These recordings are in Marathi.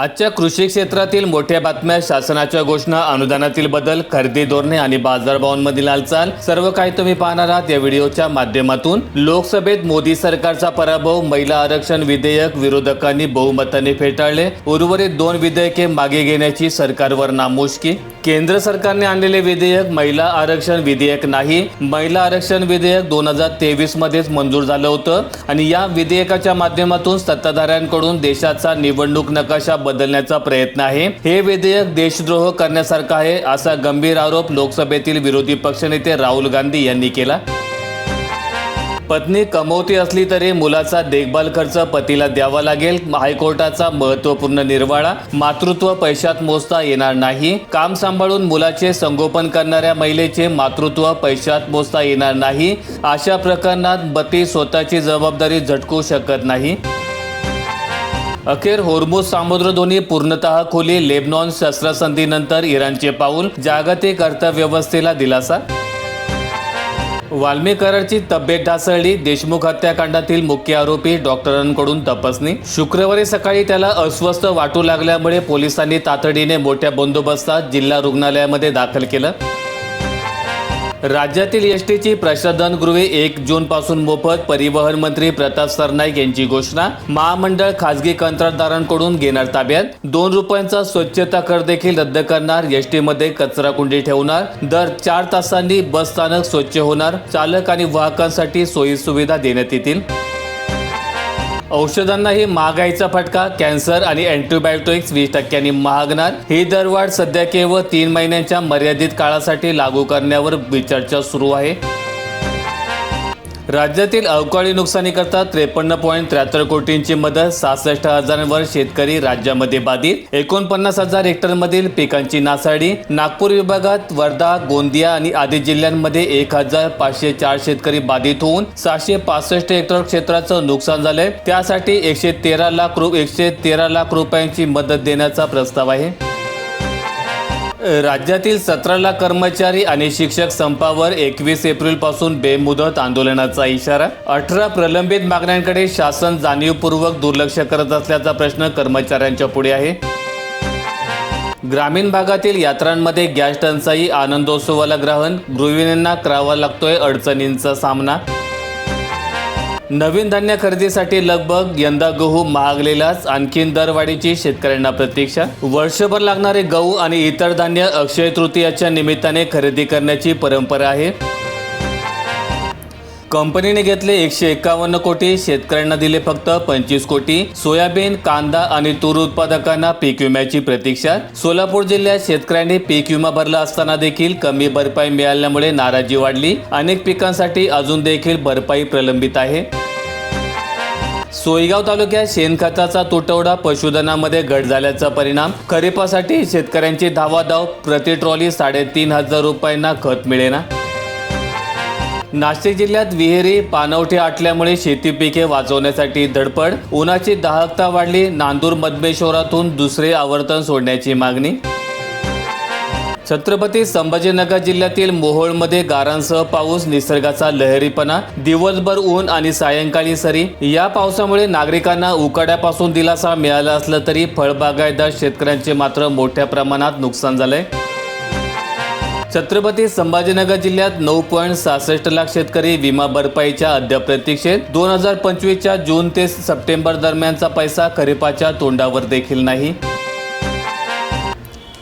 आजच्या कृषी क्षेत्रातील मोठ्या बातम्या, शासनाच्या घोषणा, अनुदानातील बदल, खरेदी धोरणे आणि बाजारभावांमधील हालचाल सर्व काही तुम्ही पाहणार आहात या व्हिडिओच्या माध्यमातून। लोकसभेत मोदी सरकारचा पराभव, महिला आरक्षण विधेयक विरोधकांनी बहुमताने फेटाळले, उर्वरित 2 विधेयके मागे घेण्याची सरकारवर नामुष्की, केंद्र सरकारने आणलेले विधेयक महिला आरक्षण विधेयक नाही, महिला आरक्षण विधेयक 2023 मध्येच मंजूर झालं होतं आणि या विधेयकाच्या माध्यमातून सत्ताधाऱ्यांकडून देशाचा निवडणूक नकाशा बदलण्याचा प्रयत्न आहे। हे विधेयक देशद्रोह करण्यासारखं आहे असा गंभीर आरोप लोकसभेतील विरोधी पक्षनेते राहुल गांधी यांनी केला। पत्नी कमवती असली तरी मुलाचा देखभाल खर्च पतीला द्यावा लागेल, हायकोर्टाचा महत्त्वपूर्ण निर्वाळा, मातृत्व पैशात मोजता येणार नाही, काम सांभाळून मुलाचे संगोपन करणाऱ्या महिलेचे मातृत्व पैशात मोजता येणार नाही, अशा प्रकरणात पती स्वतःची जबाबदारी झटकू शकत नाही। अखेर होर्मुझ सामुद्रधुनी पूर्णतः खुली, लेबनॉन शस्त्रसंधीनंतर इराणचे पाऊल, जागतिक अर्थव्यवस्थेला दिलासा। वाल्मी कराडची तब्येत ढासळली, देशमुख हत्याकांडातील मुख्य आरोपी डॉक्टरांकडून तपासणी, शुक्रवारी सकाळी त्याला अस्वस्थ वाटू लागल्यामुळे पोलिसांनी तातडीने मोठ्या बंदोबस्तात जिल्हा रुग्णालयामध्ये दाखल केलं। राज्यातील एसटीची प्रसाधनगृहे 1 जून पासून मोफत, परिवहन मंत्री प्रताप सरनाईक यांची घोषणा, महामंडळ खासगी कंत्राटदारांकडून घेणार ताब्यात, 2 रुपयांचा स्वच्छता कर देखील रद्द करणार, एसटीमध्ये कचरा कुंडी ठेवणार, दर 4 तासांनी बस स्थानक स्वच्छ होणार, चालक आणि वाहकांसाठी सोयी सुविधा देण्यात येतील। औषधांनाही महागाईचा फटका, कॅन्सर आणि अँटीबायोटिक्स 20% महागणार, ही दरवाढ सध्या केवळ 3 महिन्यांच्या मर्यादित काळासाठी लागू करण्यावर चर्चा सुरू आहे। राज्यातील अवकाळी नुकसानीकरता 53.73 कोटींची मदत, 66,000वर शेतकरी राज्यामध्ये बाधित, 49,000 हेक्टरमधील पिकांची नासाडी, नागपूर विभागात वर्धा, गोंदिया आणि आदी जिल्ह्यांमध्ये 1,504 शेतकरी बाधित होऊन 665 हेक्टर क्षेत्राचं नुकसान झालंय, त्यासाठी 113 लाख रुपयांची मदत देण्याचा प्रस्ताव आहे। राज्यातील 17 लाख कर्मचारी आणि शिक्षक संपावर, 21 एप्रिल पासून बेमुदत आंदोलनाचा इशारा, 18 प्रलंबित मागण्यांकडे शासन जाणीवपूर्वक दुर्लक्ष करत असल्याचा प्रश्न कर्मचाऱ्यांच्या पुढे आहे। ग्रामीण भागातील यात्रांमध्ये गॅस टंचाई, आनंदोत्सवाला ग्रहण, गृहिणींना करावा लागतोय अडचणींचा सामना। नवीन धान्य खरेदीसाठी लगबग, यंदा गहू महागलेलाच, आणखीन दरवाढीची शेतकऱ्यांना प्रतीक्षा, वर्षभर लागणारे गहू आणि इतर धान्य अक्षय तृतीयाच्या निमित्ताने खरेदी करण्याची परंपरा आहे। कंपनीने घेतले 151 कोटी, शेतकऱ्यांना दिले फक्त 25 कोटी, सोयाबीन, कांदा आणि तूर उत्पादकांना पीक विम्याची प्रतीक्षा। सोलापूर जिल्ह्यात शेतकऱ्यांनी पीक विमा भरला असताना देखील कमी भरपाई मिळाल्यामुळे नाराजी वाढली, अनेक पिकांसाठी अजून देखील भरपाई प्रलंबित आहे। सोयगाव तालुक्यात शेणखताचा तुटवडा, पशुधनामध्ये घट झाल्याचा परिणाम, खरीपासाठी शेतकऱ्यांची धावाधाव, प्रति ट्रॉली 3,500 रुपयांना खत मिळेना। नाशिक जिल्ह्यात विहिरी, पाणवठे आटल्यामुळे शेती पिके वाचवण्यासाठी धडपड, उन्हाची दाहकता वाढली, नांदूर मधमेश्वरातून दुसरे आवर्तन सोडण्याची मागणी। छत्रपती संभाजीनगर जिल्ह्यातील मोहोळमध्ये गारांसह पाऊस, निसर्गाचा लहरीपणा, दिवसभर ऊन आणि सायंकाळी सरी, या पावसामुळे नागरिकांना उकाड्यापासून दिलासा मिळाला असला तरी फळबागायतदार शेतकऱ्यांचे मात्र मोठ्या प्रमाणात नुकसान झालंय। छत्रपती संभाजीनगर जिल्ह्यात 9.66 लाख शेतकरी विमा भरपाईच्या अद्याप प्रतीक्षेत, 2025च्या जून ते सप्टेंबर दरम्यानचा पैसा खरीपाच्या तोंडावर देखील नाही।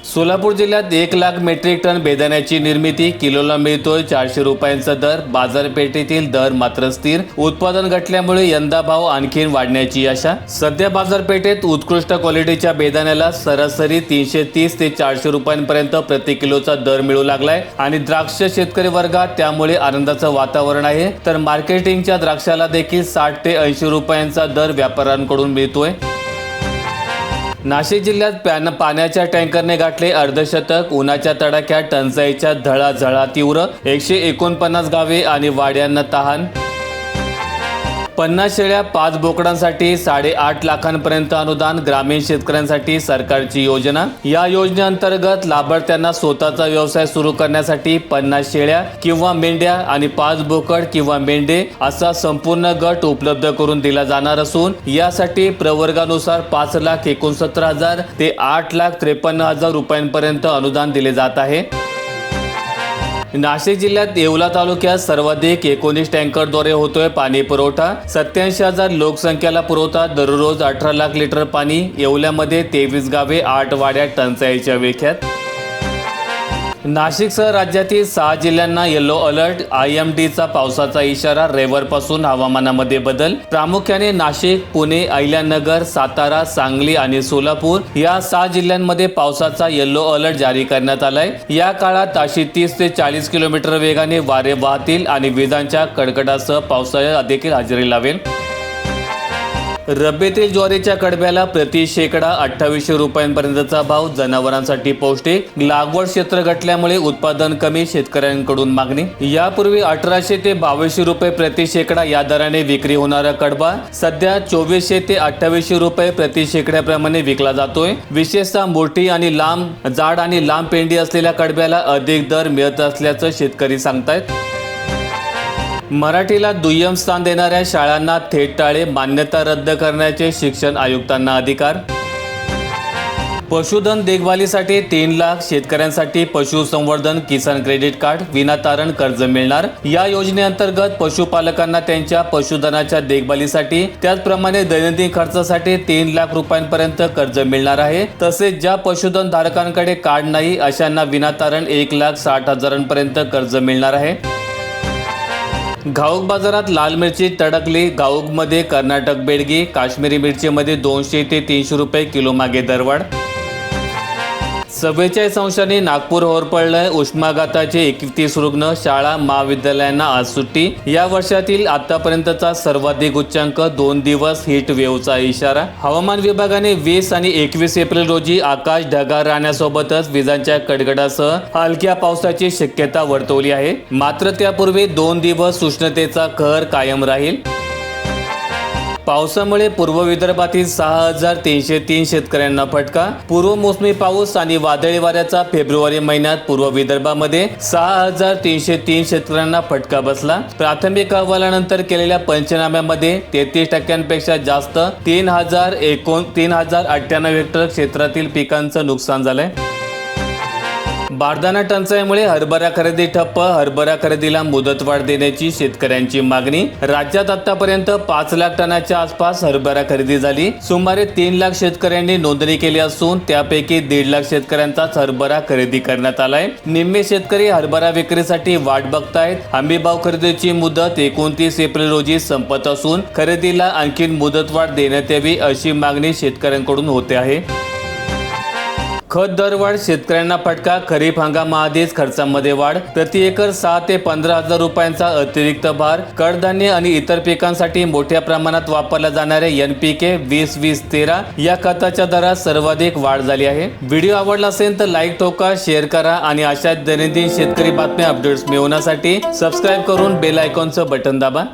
सोलापूर जिल्ह्यात 1 लाख मेट्रिक टन बेदाण्याची निर्मिती, किलोला मिळतोय 400 रुपयांचा दर, बाजारपेठेतील दर मात्र स्थिर, उत्पादन घटल्यामुळे यंदा भाव आणखीन वाढण्याची आशा। सध्या बाजारपेठेत उत्कृष्ट क्वालिटीच्या बेदाण्याला सरासरी 330 ते 400 रुपयांपर्यंत प्रति किलोचा दर मिळू लागलाय आणि द्राक्ष शेतकरी वर्गात त्यामुळे आनंदाचं वातावरण आहे, तर मार्केटिंगच्या द्राक्षाला देखील 60 ते 80 रुपयांचा दर व्यापाऱ्यांकडून मिळतोय। नाशिक जिल्ह्यात पाण्याच्या टँकरने गाठले अर्धशतक, उन्हाच्या तडाख्यात टंचाईच्या झळा तीव्र, 149 गावे आणि वाड्यांना तहान। 50 शेळ्या 5 बोकडांसाठी 8.5 लाखांपर्यंत अनुदान ग्रामीण शेतकऱ्यांसाठी सरकारची योजना। या योजनेअंतर्गत लाभार्थ्यांना स्वतःचा व्यवसाय सुरू करण्यासाठी 50 शेळ्या किंवा मेंढ्या आणि 5 बोकड किंवा मेंढे असा संपूर्ण गट उपलब्ध करून दिला जाणार असून यासाठी प्रवर्गानुसार 5,69,000 ते 8,53,000 रुपयांपर्यंत अनुदान दिले जात आहे। नाशिक जिल्ह्यात येवला तालुक्यात सर्वाधिक 19 टँकरद्वारे होतोय पाणी पुरवठा। 87,000 लोकसंख्येला पुरवठा। दररोज 18 लाख लिटर पाणी। येवल्यामध्ये 23 गावे 8 वाड्या टंचाईच्या विळख्यात। नाशिकसह राज्यातील 6 जिल्ह्यांना येलो अलर्ट। IMDचा पावसाचा इशारा। रविवारपासून हवामानामध्ये बदल। प्रामुख्याने नाशिक, पुणे, अहिल्यानगर, सातारा, सांगली आणि सोलापूर या 6 जिल्ह्यांमध्ये पावसाचा येलो अलर्ट जारी करण्यात आलाय। या काळात ताशी 30 ते 40 किलोमीटर वेगाने वारे वाहतील आणि विजांच्या कडकडासह पावसाळ्यात देखील हजेरी लावेल। रब्बीतील ज्वारीच्या कडब्याला प्रति शेकडा 2800 रुपयांपर्यंतचा भाव। जनावरांसाठी पौष्टिक। लागवड क्षेत्र घटल्यामुळे उत्पादन कमी। शेतकऱ्यांकडून मागणी। यापूर्वी 1800 ते 2200 रुपये प्रति शेकडा या दराने विक्री होणारा कडबा सध्या 2400 ते 2800 रुपये प्रति शेकड्याप्रमाणे विकला जातोय। विशेषतः मोठी आणि जाड आणि लांब पेंडी असलेल्या कडब्याला अधिक दर मिळत असल्याचं शेतकरी सांगतायत। मराठीला दुय्यम स्थान देणाऱ्या शाळांना थेट टाळे। मान्यता रद्द करण्याचे शिक्षण आयुक्तांना अधिकार। पशुधन देखभालीसाठी 3 लाख। शेतकऱ्यांसाठी पशुसंवर्धन किसान क्रेडिट कार्ड विनातारण कर्ज मिळणार। या योजनेअंतर्गत पशुपालकांना त्यांच्या पशुधनाच्या देखभालीसाठी त्याचप्रमाणे दैनंदिन खर्चासाठी 3 लाख रुपयांपर्यंत कर्ज मिळणार आहे। तसेच ज्या पशुधन धारकांकडे कार्ड नाही अशांना विनातारण 1,60,000 कर्ज मिळणार आहे। घाऊक बाजारात लाल मिरची तडकली। घाऊकमध्ये कर्नाटक बेडगी। काश्मीरी मिरचीमध्ये 200 ते 300 रुपये किलो मागे दरवाढ। 44 अंशांनी नागपूर होरपळलंय। उष्माघाताचे 31 रुग्ण। शाळा महाविद्यालयांना आज सुट्टी। या वर्षातील आतापर्यंतचा सर्वाधिक उच्चांक। 2 दिवस हीट वेव्हचा इशारा। हवामान विभागाने 20 आणि 21 एप्रिल रोजी आकाश ढगाळ राहण्यासोबतच विजांच्या कडकडासह हलक्या पावसाची शक्यता वर्तवली आहे। मात्र त्यापूर्वी 2 दिवस उष्णतेचा कहर कायम राहील। पावसामुळे पूर्व विदर्भातील 6,303 शेतकऱ्यांना फटका। पूर्व मोसमी पाऊस आणि वादळी वाऱ्याचा फेब्रुवारी महिन्यात पूर्व विदर्भामध्ये 6,303 शेतकऱ्यांना फटका बसला। प्राथमिक अहवालानंतर केलेल्या पंचनाम्यामध्ये 33% जास्त 3,098 हेक्टर क्षेत्रातील पिकांचं नुकसान झालंय। बारदाना टंचाईमुळे हरभरा खरेदी ठप्प। हरभरा खरेदीला मुदतवाढ देण्याची शेतकऱ्यांची मागणी। राज्यात आतापर्यंत 5 लाख टनाच्या आसपास हरभरा खरेदी झाली। सुमारे 3 लाख शेतकऱ्यांनी नोंदणी केली असून त्यापैकी 1.5 लाख शेतकऱ्यांचाच हरभरा खरेदी करण्यात आलाय। निम्मे शेतकरी हरभरा विक्रीसाठी वाट बघतायत। हमीभाव खरेदीची मुदत 29 एप्रिल रोजी संपत असून खरेदीला आणखी मुदतवाढ देण्यात यावी अशी मागणी शेतकऱ्यांकडून होते आहे। खत दरवाढ शेतकऱ्यांना फटका। खरीप हंगामाआधीच खर्चामध्ये वाढ। प्रति एकर 6 ते 15,000 रुपयांचा अतिरिक्त भार। कडधान्य आणि इतर पिकांसाठी मोठ्या प्रमाणात वापरल्या जाणाऱ्या NPK 20-20-13 या खताच्या दरात सर्वाधिक वाढ झाली आहे। व्हिडिओ आवडला असेल तर लाईक ठोका, शेअर करा आणि अशा दैनंदिन शेतकरी बातम्या अपडेट्स मिळवण्यासाठी सबस्क्राईब करून बेल आयकॉनचं बटन दाबा।